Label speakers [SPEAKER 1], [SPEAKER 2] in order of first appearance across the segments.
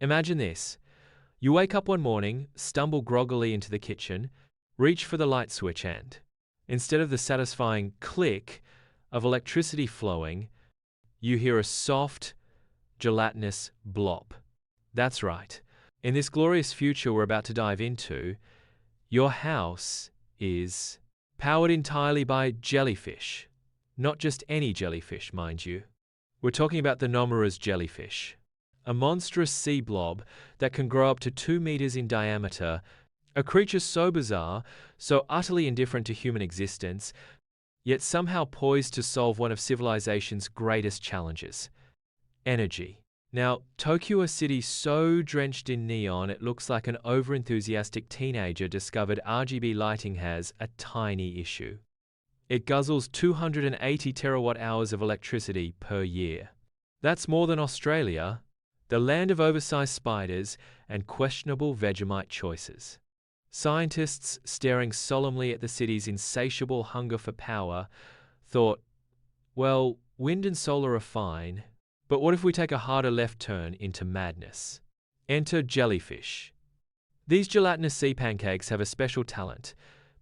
[SPEAKER 1] Imagine this. You wake up one morning, stumble groggily into the kitchen, reach for the light switch and, instead of the satisfying click of electricity flowing, you hear a soft, gelatinous blop. That's right. In this glorious future we're about to dive into, your house is powered entirely by jellyfish. Not just any jellyfish, mind you. We're talking about the Nomura's jellyfish, a monstrous sea blob that can grow up to 2 meters in diameter, a creature so bizarre, so utterly indifferent to human existence, yet somehow poised to solve one of civilization's greatest challenges: energy. Now, Tokyo, a city so drenched in neon it looks like an overenthusiastic teenager discovered RGB lighting has a tiny issue. It guzzles 280 terawatt-hours of electricity per year. That's more than Australia, the land of oversized spiders and questionable Vegemite choices. Scientists, staring solemnly at the city's insatiable hunger for power, thought, well, wind and solar are fine, but what if we take a harder left turn into madness? Enter jellyfish. These gelatinous sea pancakes have a special talent,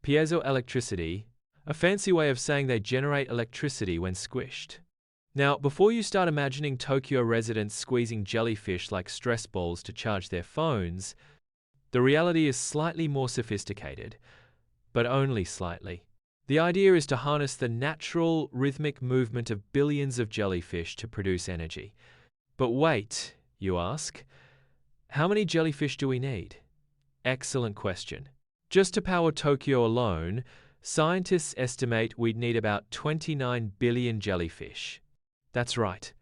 [SPEAKER 1] piezoelectricity, a fancy way of saying they generate electricity when squished. Now, before you start imagining Tokyo residents squeezing jellyfish like stress balls to charge their phones, the reality is slightly more sophisticated, but only slightly. The idea is to harness the natural, rhythmic movement of billions of jellyfish to produce energy. But wait, you ask, how many jellyfish do we need? Excellent question. Just to power Tokyo alone, scientists estimate we'd need about 29 billion jellyfish. That's right,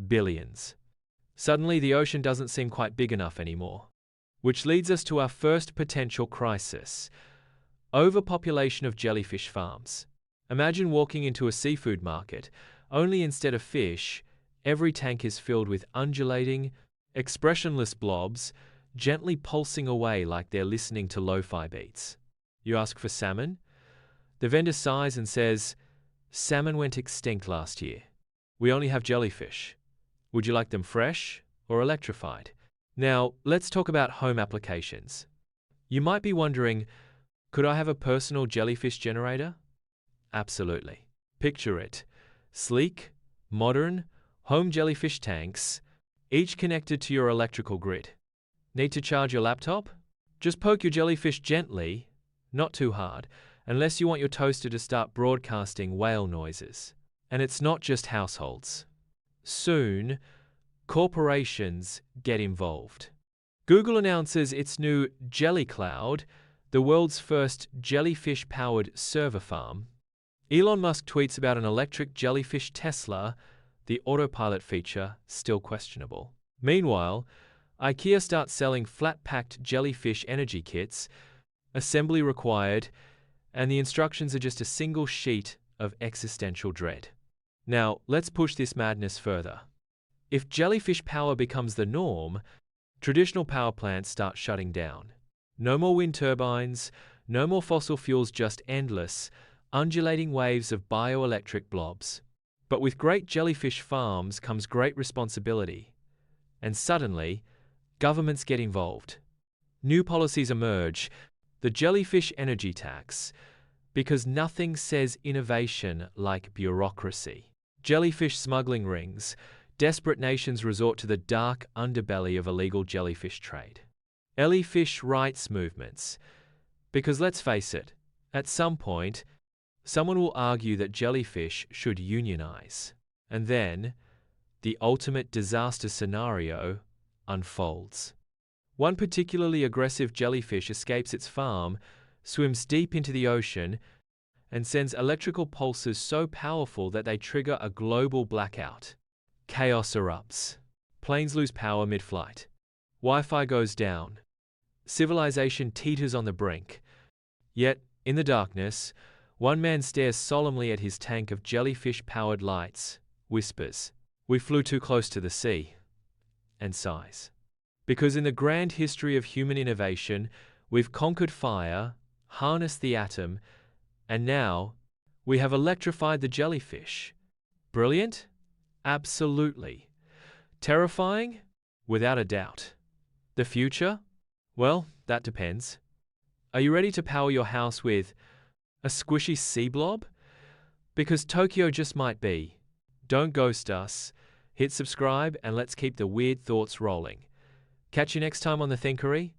[SPEAKER 1] billions. Suddenly, the ocean doesn't seem quite big enough anymore. Which leads us to our first potential crisis: overpopulation of jellyfish farms. Imagine walking into a seafood market, only instead of fish, every tank is filled with undulating, expressionless blobs, gently pulsing away like they're listening to lo-fi beats. You ask for salmon? The vendor sighs and says, "Salmon went extinct last year. We only have jellyfish. Would you like them fresh or electrified?" Now, let's talk about home applications. You might be wondering, could I have a personal jellyfish generator? Absolutely. Picture it. Sleek, modern, home jellyfish tanks, each connected to your electrical grid. Need to charge your laptop? Just poke your jellyfish gently, not too hard, unless you want your toaster to start broadcasting whale noises. And it's not just households. Soon, corporations get involved. Google announces its new Jelly Cloud, the world's first jellyfish-powered server farm. Elon Musk tweets about an electric jellyfish Tesla, the autopilot feature still questionable. Meanwhile, IKEA starts selling flat-packed jellyfish energy kits, assembly required, and the instructions are just a single sheet of existential dread. Now, let's push this madness further. If jellyfish power becomes the norm, traditional power plants start shutting down. No more wind turbines, no more fossil fuels, just endless, undulating waves of bioelectric blobs. But with great jellyfish farms comes great responsibility. And suddenly, governments get involved. New policies emerge, the jellyfish energy tax, because nothing says innovation like bureaucracy. Jellyfish smuggling rings. Desperate nations resort to the dark underbelly of illegal jellyfish trade. Jellyfish rights movements. Because let's face it, at some point, someone will argue that jellyfish should unionize. And then, the ultimate disaster scenario unfolds. One particularly aggressive jellyfish escapes its farm, swims deep into the ocean, and sends electrical pulses so powerful that they trigger a global blackout. Chaos erupts. Planes lose power mid-flight. Wi-Fi goes down. Civilization teeters on the brink. Yet, in the darkness, one man stares solemnly at his tank of jellyfish-powered lights, whispers, "We flew too close to the sea," and sighs. Because in the grand history of human innovation, we've conquered fire, harnessed the atom, and now we have electrified the jellyfish. Brilliant? Absolutely. Terrifying? Without a doubt. The future? Well, that depends. Are you ready to power your house with a squishy sea blob? Because Tokyo just might be. Don't ghost us. Hit subscribe and let's keep the weird thoughts rolling. Catch you next time on the Thinkery.